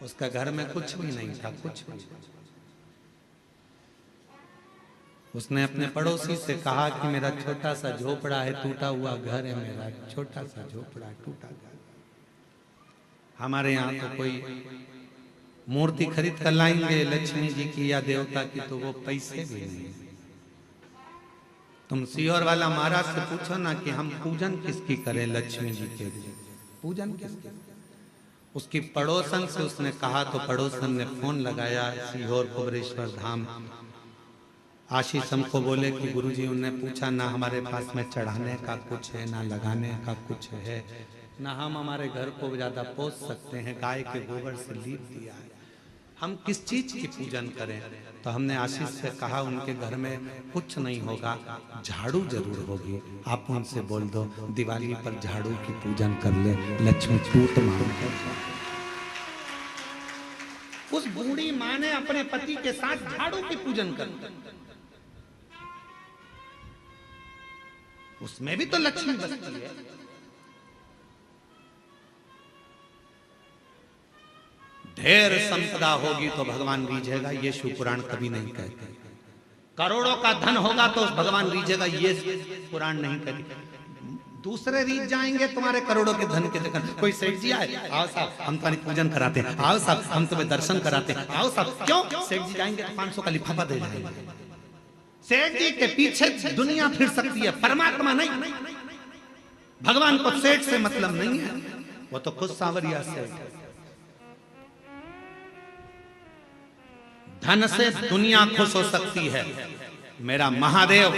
उसका घर में कुछ भी नहीं था, कुछ भी। उसने अपने पड़ोसी से कहा कि मेरा छोटा सा झोपड़ा है, टूटा हुआ घर है, मेरा छोटा सा झोपड़ा, टूटा घर। हमारे यहाँ तो कोई मूर्ति खरीद कर लाएंगे लक्ष्मी जी की या देवता की तो वो पैसे भी नहीं। तुम सीहोर वाला महाराज से पूछो ना कि हम पूजन किसकी करें, लक्ष्मी जी के पूजन किसकी? उसकी पड़ोसन से उसने कहा तो पड़ोसन ने फोन लगाया सीहोर कुबरेश्वर धाम। आशीष हमको बोले कि गुरुजी उन्होंने पूछा ना हमारे पास में चढ़ाने का कुछ है, ना लगाने का कुछ है, ना हम हमारे घर को ज्यादा पोस सकते हैं, गाय के गोबर से लीप दिया है, हम किस चीज की पूजन करें? तो हमने आशीष से कहा उनके घर में कुछ नहीं होगा, झाड़ू जरूर होगी, आप उनसे बोल दो दिवाली पर झाड़ू की पूजन कर ले, लक्ष्मी टूट मार। उस बूढ़ी माँ ने अपने पति के साथ झाड़ू की पूजन कर, उसमें भी तो लक्ष्मी बसती है। ढेर संपदा होगी तो भगवान रीझेगा, ये शिव पुराण कभी नहीं कहते। करोड़ों का धन होगा तो भगवान रीझेगा, ये पुराण नहीं कहते। दूसरे रीझ जाएंगे तुम्हारे करोड़ों के धन के चक्कर। कोई सेठ जी आए, आओ साहब हम तुम्हारी पूजन कराते हैं, आओ साहब हम तुम्हें दर्शन कराते हैं, आओ साहब। क्यों? सेठ जी जाएंगे तो 500 का लिफाफा दे जाएंगे। सेठ जी के पीछे दुनिया फिर सकती है, परमात्मा नहीं। भगवान को सेठ से मतलब नहीं है, वो तो खुद सांवरिया सेठ है। धन से दुनिया खुश हो सकती है, मेरा महादेव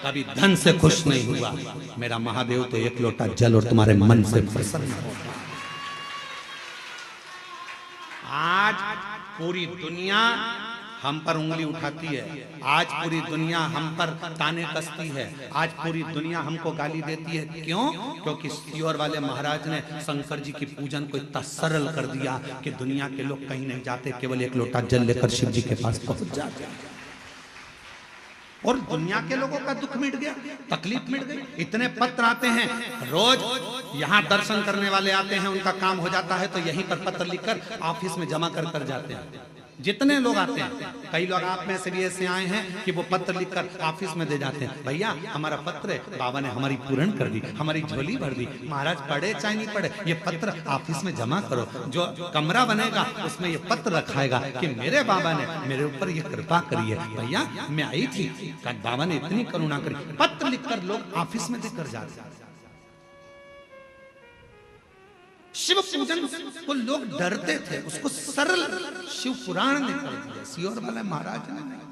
कभी धन से खुश नहीं हुआ। मेरा महादेव तो एक लोटा जल और तुम्हारे मन से प्रसन्न होगा। आज पूरी दुनिया हम पर उंगली उठाती है, आज पूरी दुनिया हम पर ताने कसती है, आज पूरी दुनिया हमको गाली देती है। क्यों? क्योंकि सीहोर वाले महाराज ने शंकर जी की पूजन को इतना सरल कर दिया कि दुनिया के लोग कहीं नहीं जाते, केवल एक लोटा जल लेकर शिव जी के पास पहुंच जाते हैं और दुनिया के लोगों का दुख मिट गया, तकलीफ मिट गई। इतने पत्र आते हैं रोज, यहाँ दर्शन करने वाले आते हैं, उनका काम हो जाता है तो यहीं पर पत्र लिखकर ऑफिस में जमा कर जाते हैं। जितने लोग आते हैं, कई लोग आप में से भी ऐसे आए हैं कि वो पत्र लिखकर ऑफिस में दे जाते हैं, भैया हमारा पत्र है, बाबा ने हमारी पूर्ण कर दी, हमारी झोली भर दी, महाराज पढ़े चाहे नहीं पढ़े ये पत्र ऑफिस में जमा करो, जो कमरा बनेगा उसमें ये पत्र रखाएगा कि मेरे बाबा ने मेरे ऊपर ये कृपा करी है। भैया मैं आई थी, बाबा ने इतनी करुणा करी, पत्र लिखकर लोग ऑफिस में देकर जाते हैं। शिव पूजन को लोग डरते थे, उसको सरल शिव पुराण ने कर दिया, सियोर वाले महाराज ने नहीं।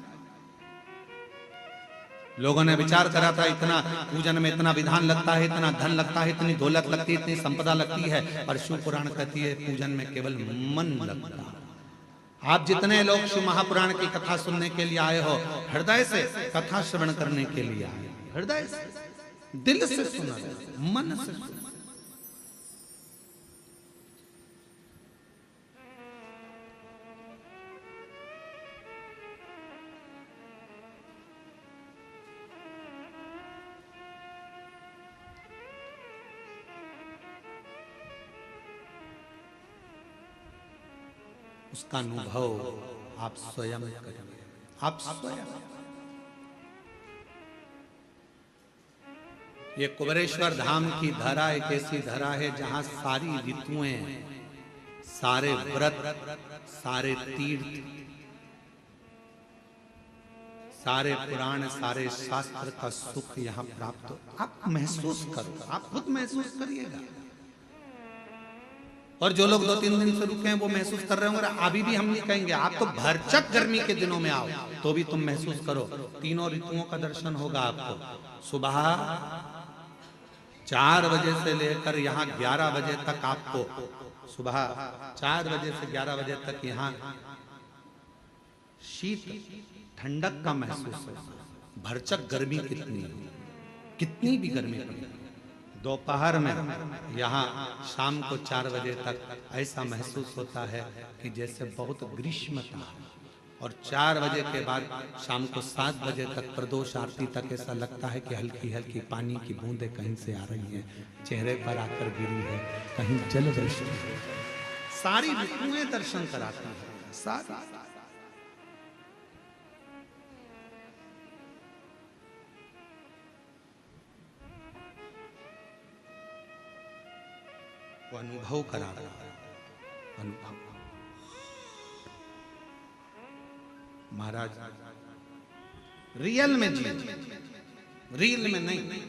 लोगों ने विचार करा था इतना पूजन में इतना विधान लगता है, इतना धन लगता है, इतनी दौलत लगती है, इतनी संपदा लगती है, पर शिव पुराण कहती है पूजन में केवल मन लगता है। आप जितने लोग शिव महापुराण की कथा सुनने के लिए आए हो, हृदय से कथा श्रवण करने के लिए आए, हृदय से, दिल से सुना, मन से सुना। उसका अनुभव आप स्वयं करिए, आप स्वयं। ये कुबेरेश्वर धाम की धरा एक ऐसी धरा है जहां सारी ऋतुएं, सारे व्रत, सारे तीर्थ, सारे पुराण, सारे शास्त्र का सुख यहां प्राप्त हो। आप महसूस करो, आप खुद महसूस करिएगा। और जो लोग 2-3 दिन से रुके हैं वो महसूस कर रहे होंगे, अभी भी हम नहीं कहेंगे, आप तो भरचक गर्मी के दिनों में आओ तो भी तुम महसूस करो, तीनों ऋतुओं का दर्शन होगा आपको। सुबह 4 बजे से लेकर यहाँ 11 बजे तक आपको, सुबह 4 बजे से 11 बजे तक यहाँ शीत ठंडक का महसूस होगा। भरचक गर्मी कितनी भी गर्मी पड़े, दोपहर में यहाँ शाम को 4 बजे तक ऐसा महसूस होता है कि जैसे बहुत ग्रीष्मता है। और 4 बजे के बाद शाम को 7 बजे तक प्रदोष आरती तक ऐसा लगता है कि हल्की हल्की पानी की बूंदें कहीं से आ रही हैं, चेहरे पर आकर गिरी है, कहीं जल वृष्टि है। सारी ऋतुएं दर्शन कराती है, सारी। वो अनुभव करा रहा है, अनुभव। महाराज रियल में जी, रियल में नहीं।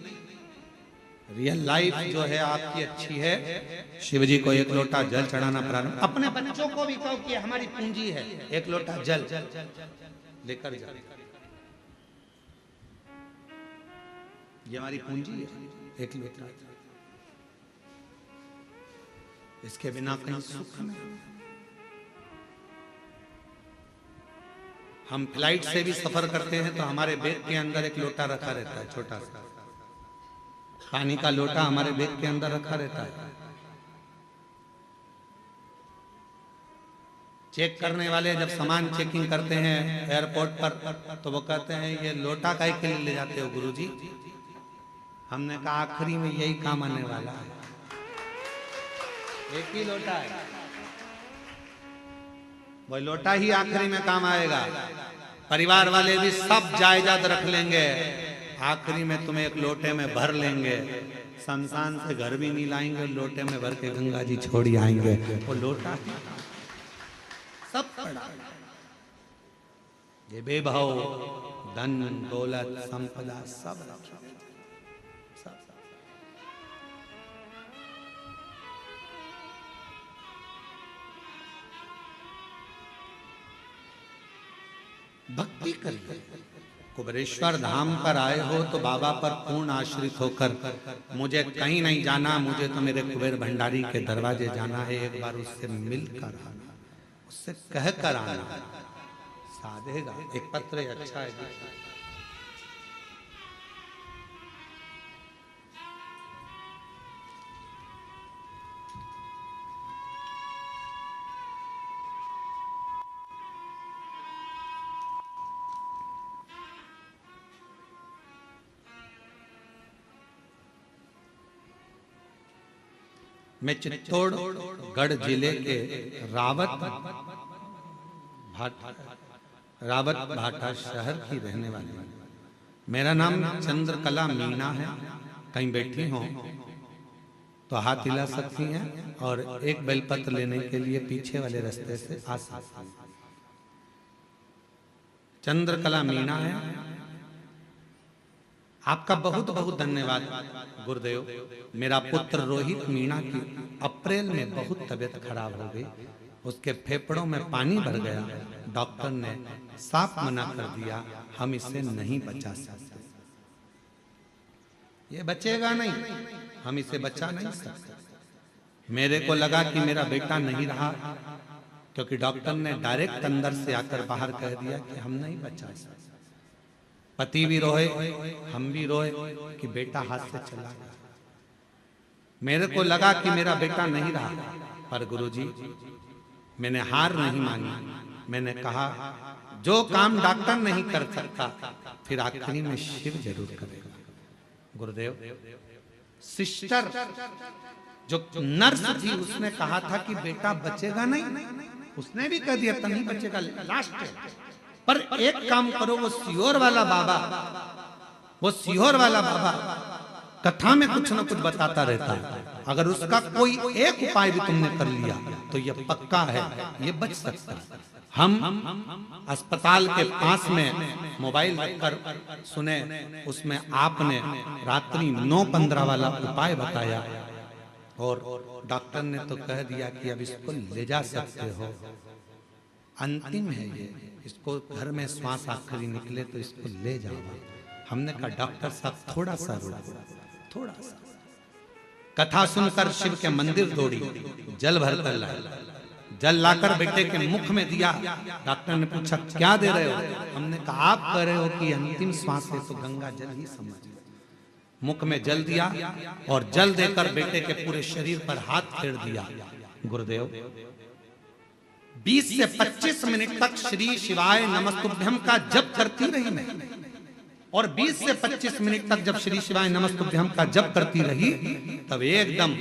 रियल लाइफ जो है आपकी अच्छी है। शिवजी को 1 लोटा जल चढ़ाना प्रारंभ, अपने बच्चों को भी कहो कि हमारी पूंजी है, 1 लोटा जल लेकर जाओ, ये हमारी पूंजी है, 1 लोटा। इसके बिना कहीं सुख नहीं। हम फ्लाइट से भी सफर करते हैं तो हमारे बैग के अंदर 1 लोटा रखा रहता है, छोटा सा पानी का लोटा हमारे बैग के अंदर रखा रहता है। चेक करने वाले जब सामान चेकिंग करते हैं एयरपोर्ट पर तो वो कहते हैं ये लोटा काहे के लिए ले जाते हो गुरुजी? हमने कहा आखिरी में यही काम आने वाला है, 1 ही लोटा है, वो लोटा ही आखिरी में काम आएगा। परिवार वाले भी सब जायदाद रख लेंगे, आखिरी में तुम्हें 1 लोटे में भर लेंगे। शमशान से घर भी नहीं लाएंगे, लोटे में भर के गंगा जी छोड़ी आएंगे। वो लोटा सब पड़ा, ये बेभाव धन दौलत संपदा सब रखा। भक्ति करिए। कुबेरेश्वर धाम पर आए हो तो बाबा पर पूर्ण आश्रित होकर, मुझे कहीं नहीं जाना, मुझे तो मेरे कुबेर भंडारी के दरवाजे जाना है, एक बार उससे मिलकर आना, उससे कह कर आना, साधेगा। एक पत्र अच्छा है, मैं चित्तौड़गढ़ जिले के रावत रावत भाटा शहर की रहने वाली हूं। मेरा नाम चंद्रकला मीणा है। कहीं बैठी हो तो हाथ हिला सकती हैं और एक बेलपत्र लेने के लिए पीछे वाले रास्ते से आ सकती हैं। चंद्रकला मीणा है। आपका बहुत बहुत धन्यवाद गुरुदेव। मेरा पुत्र रोहित मीणा की अप्रैल में बहुत तबीयत खराब हो गई, उसके फेफड़ों में पानी भर गया। डॉक्टर ने साफ मना कर दिया, हम इसे नहीं बचा सकते, ये बचेगा नहीं, हम इसे बचा नहीं सकते। मेरे को लगा कि मेरा बेटा नहीं रहा, क्योंकि डॉक्टर ने डायरेक्ट अंदर से आकर बाहर कह दिया कि हम नहीं बचा सकते। पति भी रोए, हम भी रोए कि बेटा हाथ से चला गया। मेरे को लगा कि मेरा बेटा नहीं रहा, पर गुरुजी मैंने हार नहीं मानी। मैंने कहा जो काम डॉक्टर नहीं कर सकता फिर आखिरी में शिव जरूर करेगा। गुरुदेव, सिस्टर जो नर्स थी उसने कहा था कि बेटा बचेगा नहीं, उसने भी कह दिया था नहीं बचेगा, लास्ट है। पर एक काम करो, वो सियोर वाला बाबा कथा में कुछ ना कुछ बताता रहता है, अगर उसका कोई एक उपाय भी तुमने कर लिया तो ये पक्का है, ये बच सकता है। हम अस्पताल के पास में मोबाइल रखकर सुने, उसमें आपने रात्रि 9:15 वाला उपाय बताया और डॉक्टर ने तो कह दिया कि अब इसको ले जा सकते हो, अंतिम है ये, इसको घर में श्वास आखिरी निकले तो इसको ले जाओ। हमने कहा डॉक्टर साहब थोड़ा सा रुको, थोड़ा सा। कथा सुनकर शिव के मंदिर दौड़ी, जल भर कर लाई, जल लाकर बेटे के मुख में दिया। डॉक्टर ने पूछा क्या दे रहे हो? हमने कहा आप कह रहे हो कि अंतिम श्वास है तो गंगा जल ही समझ। मुख में जल दिया और जल देकर बेटे के पूरे शरीर पर हाथ फेर दिया। गुरुदेव 20 से 25 मिनट तक श्री शिवाय नमस्तुभ्यम का जप करती रही मैं, और 20 से 25 मिनट तक जब श्री शिवाय नमस्तुभ्यम का जप करती रही तब एकदम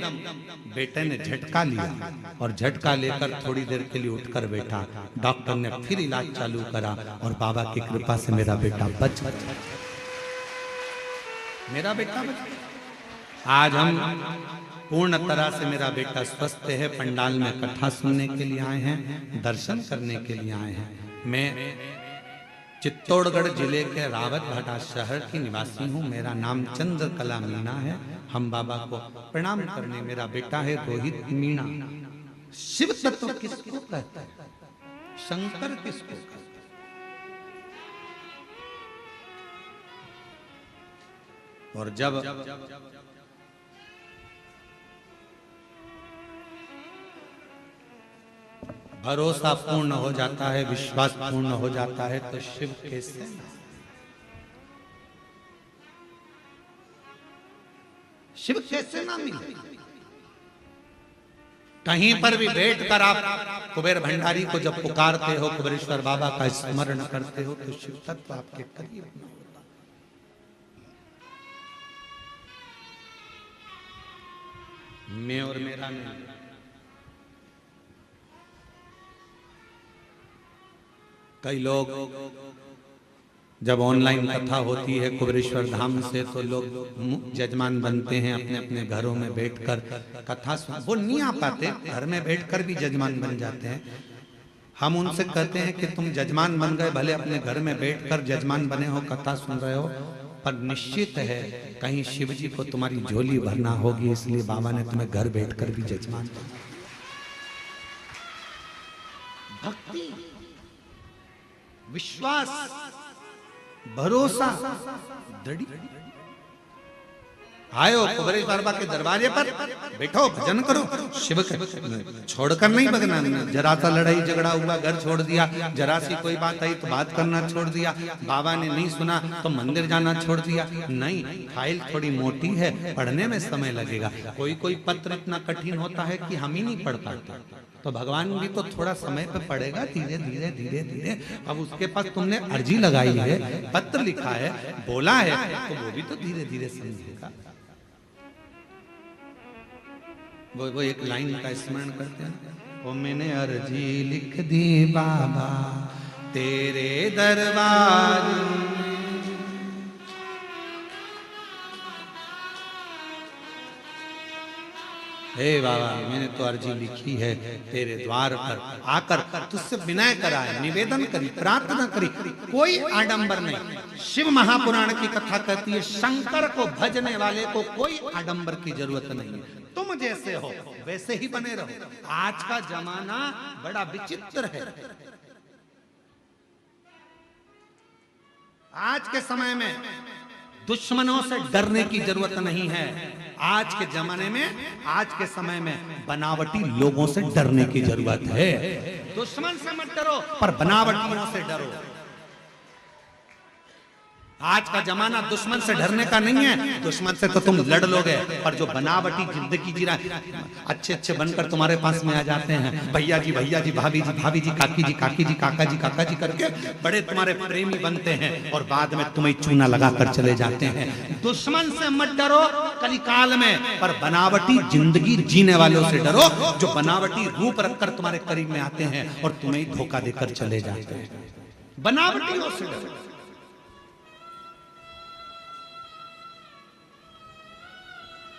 बेटे ने झटका लिया, और झटका लेकर थोड़ी देर के लिए उठकर बैठा। डॉक्टर ने फिर इलाज चालू करा और बाबा की कृपा से मेरा बेटा बच गया। मेरा बेटा बच गया। आज हम पूर्ण तरह से मेरा बेटा स्वस्थ है। पंडाल में कथा सुनने के लिए आए हैं, दर्शन करने के लिए आए हैं। मैं चित्तौड़गढ़ जिले के रावत भाटा शहर की निवासी हूँ। मेरा नाम चंद्रकला मीणा है। हम बाबा को प्रणाम करने, मेरा बेटा है रोहित मीणा। शिव तत्व किसको कहते हैं? शंकर किसको कहते हैं? और जब भरोसा पूर्ण हो जाता है, विश्वास पूर्ण हो जाता है तो शिव कैसे? शिव कैसे ना मिले? कहीं पर भी बैठकर आप कुबेर भंडारी को जब पुकारते हो, कुबेरेश्वर बाबा का स्मरण करते हो तो शिव तत्व आपके करीब होता है। मैं और मेरा नहीं। कई लोग जब ऑनलाइन कथा होती है कुबेरेश्वर धाम से तो लोग जजमान बनते हैं, अपने अपने घरों में बैठकर कथा सुन। वो नहीं आ पाते, घर में बैठकर भी जजमान बन जाते हैं। हम उनसे कहते हैं कि तुम जजमान बन गए, भले अपने घर में बैठकर जजमान बने हो, कथा सुन रहे हो, पर निश्चित है कहीं शिव जी को तुम्हारी झोली भरना होगी, इसलिए बाबा ने तुम्हें घर बैठकर भी जजमान बनाया। भक्ति, विश्वास, भरोसा, दृढ़। आयो कुबेरेश्वर बाबा के दरवाजे पर बैठो, भजन करो, शिव छोड़कर नहीं भगना। जरा सा लड़ाई झगड़ा हुआ, घर छोड़ दिया, जरा सी कोई बात आई तो बात करना छोड़ दिया, बाबा ने नहीं सुना तो मंदिर जाना छोड़ दिया। नहीं, फाइल थोड़ी मोटी है, पढ़ने में समय लगेगा। कोई कोई पत्र इतना कठिन होता है कि हम ही नहीं पढ़ पाते, तो भगवान भी तो थोड़ा समय पे पड़ेगा, धीरे धीरे धीरे धीरे। अब उसके पास तुमने अर्जी लगाई है, पत्र लिखा है, बोला है, तो वो भी तो धीरे धीरे समझेगा। वो एक लाइन का स्मरण करते हैं, ओ मैंने अर्जी लिख दी बाबा तेरे दरबार में। हे बाबा मैंने तो अर्जी लिखी है तेरे द्वार पर आकर तुझसे विनय करा है, निवेदन करी, प्रार्थना करी, कोई आडंबर नहीं। शिव महापुराण की कथा कहती है शंकर को भजने वाले को कोई आडंबर की जरूरत नहीं है। तुम जैसे हो वैसे ही बने रहो। आज का जमाना बड़ा विचित्र है। आज के समय में दुश्मनों से डरने की जरूरत नहीं है। आज के जमाने में, आज के समय में बनावटी लोगों से डरने की जरूरत है। दुश्मन से मत डरो पर बनावटियों से डरो। आज का जमाना दुश्मन से डरने का नहीं है। दुश्मन से तो तुम लड़ लोगे, पर जो बनावटी जिंदगी जी रहा, अच्छे अच्छे बनकर तुम्हारे पास में आ जाते हैं, भैया जी, भाभी जी, काकी जी, काका जी करके बड़े तुम्हारे प्रेमी बनते हैं और बाद में तुम्हें चूना लगाकर चले जाते हैं। दुश्मन से मत डरो कलिकाल में, पर बनावटी जिंदगी जीने वालों से डरो जो बनावटी रूप रखकर तुम्हारे करीब में आते हैं और तुम्हें धोखा देकर चले जाते हैं। बनावटियों से डरो।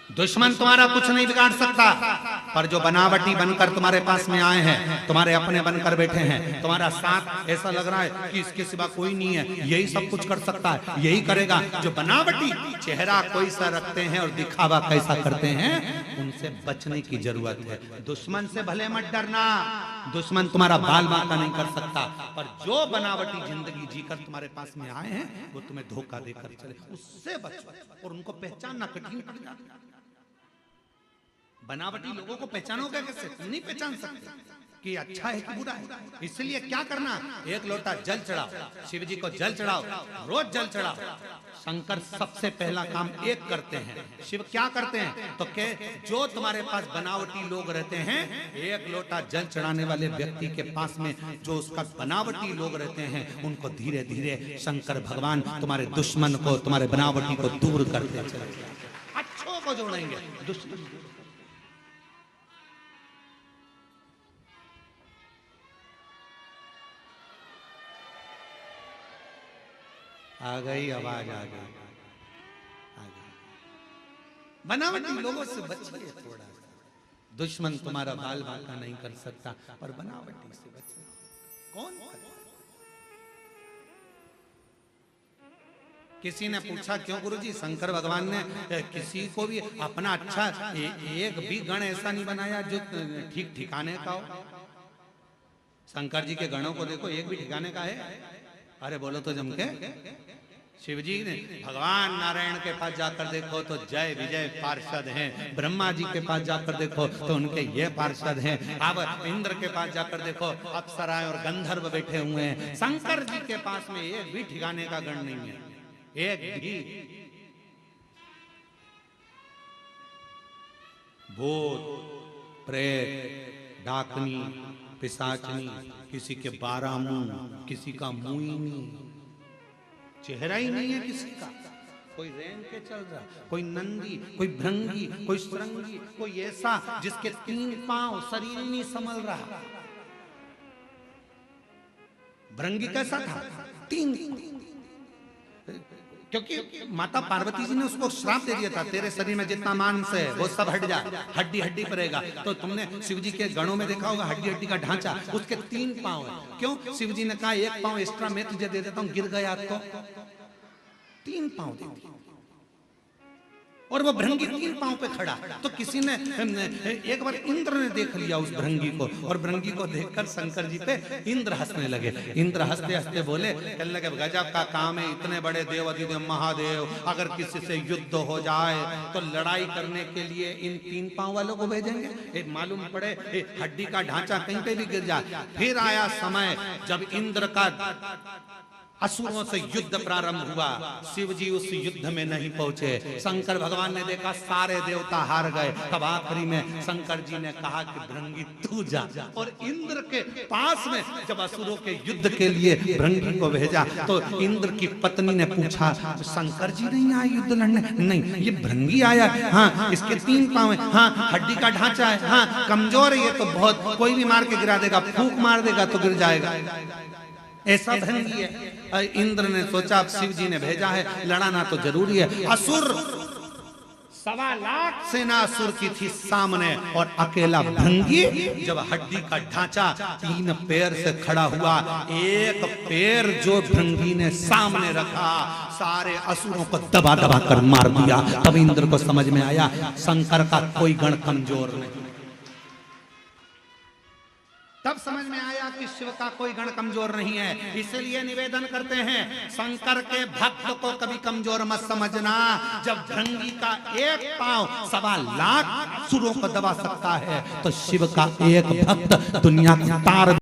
दुश्मन तुम्हारा कुछ नहीं बिगाड़ सकता, पर जो बनावटी बनकर तुम्हारे पास में आए हैं, तुम्हारे अपने बनकर बैठे हैं, तुम्हारा साथ ऐसा लग रहा है कि इसके सिवा कोई नहीं है, यही सब कुछ कर सकता है, यही करेगा, जो बनावटी चेहरा कोई सा रखते हैं और दिखावा कैसा करते हैं, उनसे बचने की जरूरत है। दुश्मन से भले मत डरना, दुश्मन तुम्हारा बाल बांका नहीं कर सकता, पर जो बनावटी जिंदगी जीकर तुम्हारे पास में आए हैं वो तुम्हें धोखा देकर चले, उससे बचो। और उनको पहचानना कठिन पड़ जाता है। बनावटी लोगों को पहचानोगे कैसे? तुम नहीं पहचान सकते कि अच्छा है कि बुरा है। इसलिए क्या करना, एक लोटा जल चढ़ाओ, शिव जी को जल चढ़ाओ, रोज जल चढ़ाओ। शंकर सबसे पहला काम एक करते हैं। शिव क्या करते हैं तो के जो तुम्हारे पास बनावटी लोग रहते हैं, एक लोटा जल चढ़ाने वाले व्यक्ति के पास में जो उसका बनावटी लोग रहते हैं, उनको धीरे धीरे शंकर भगवान तुम्हारे दुश्मन को, तुम्हारे बनावटी को दूर करते चले, अच्छों को जोड़ेंगे। दुश्मन आ गई, आवाज आ गई। बनावटी लोगों से बचिए थोड़ा। दुश्मन तुम्हारा बाल बांका नहीं कर सकता, पर बनावटी से बचिए। कौन? किसी ने पूछा क्यों गुरुजी शंकर भगवान ने किसी को भी अपना अच्छा एक भी गण ऐसा नहीं बनाया जो ठीक ठिकाने का हो। शंकर जी के गणों को देखो, एक भी ठिकाने का है? अरे बोलो तो जम के। शिव जी ने भगवान नारायण के पास जाकर देखो तो जय विजय पार्षद हैं, ब्रह्मा जी के पास जाकर देखो तो उनके ये पार्षद हैं, अब इंद्र के पास जाकर देखो अप्सराएं और गंधर्व बैठे हुए हैं। शंकर जी के पास में एक भी ठिकाने का गण नहीं है, एक भी। भूत प्रेत डाकनी पिशाचनी, किसी के 12 मुंह, किसी का मुंह ही नहीं, चेहरा ही नहीं है किसी का। कोई रेंग के चल रहा, कोई नंदी, कोई भृंगी, कोई सुरंगी, कोई ऐसा जिसके 3 पांव, शरीर नहीं संभल रहा। भृंगी कैसा था? 3, क्योंकि माता पार्वती जी ने उसको श्राप दे दिया था, तेरे शरीर में जितना मांस है वो सब हट जा, हड्डी हड्डी पड़ेगा। तो तुमने शिव जी के गणों में देखा होगा हड्डी हड्डी का ढांचा, उसके 3 पांव है। क्यों? शिव जी ने कहा 1 पांव एक्स्ट्रा मैं तुझे दे देता हूं, गिर गया तो 3 पांव दे दिया। और वो भृंगी 3 पांव पे खड़ा। तो किसी ने एक बार इंद्र ने देख लिया उस भृंगी को, और भृंगी को देखकर शंकर जी पे इंद्र हंसने लगे। इंद्र हंसते हंसते बोले, कहने लगे गजब का काम है, इतने बड़े देव अधिदेव महादेव, अगर किसी से युद्ध हो जाए तो लड़ाई करने के लिए इन 3 पांव वालों को भेजेंगे? एक मालूम पड़े हड्डी का ढांचा कहीं पे भी गिर जाए। फिर आया समय जब इंद्र का असुरों से युद्ध प्रारंभ हुआ। शिव जी उस युद्ध में नहीं पहुंचे। शंकर भगवान ने देखा सारे देवता हार गए। तब आखिरी में शंकर जी ने कहा कि भृंगी तू जा। और इंद्र के पास में जब असुरों के युद्ध के लिए भृंगी को भेजा तो इंद्र की पत्नी ने पूछा, शंकर जी नहीं आए युद्ध लड़ने? नहीं, ये भृंगी आया। हाँ, इसके 3 पांव है। हाँ, हड्डी का ढांचा है। हाँ, कमजोर है ये तो बहुत, कोई भी मार के गिरा देगा, फूंक मार देगा तो गिर जाएगा, ऐसा भृंगी है। इंद्र ने सोचा अब शिव जी ने भेजा है, लड़ाना तो जरूरी है। असुर 1.25 लाख सेना असुर की थी सामने और अकेला भृंगी जब हड्डी का ढांचा 3 पैर से खड़ा हुआ, एक पैर जो भृंगी ने सामने रखा सारे असुरों को दबा दबा कर मार दिया। तब इंद्र को समझ में आया शंकर का कोई गण कमजोर नहीं। तब समझ में आया कि शिव का कोई गण कमजोर नहीं है। इसलिए निवेदन करते हैं शंकर के भक्त को कभी कमजोर मत समझना। जब भृंगी का एक पांव 1.25 लाख असुरों को दबा सकता है तो शिव का एक भक्त दुनिया की तार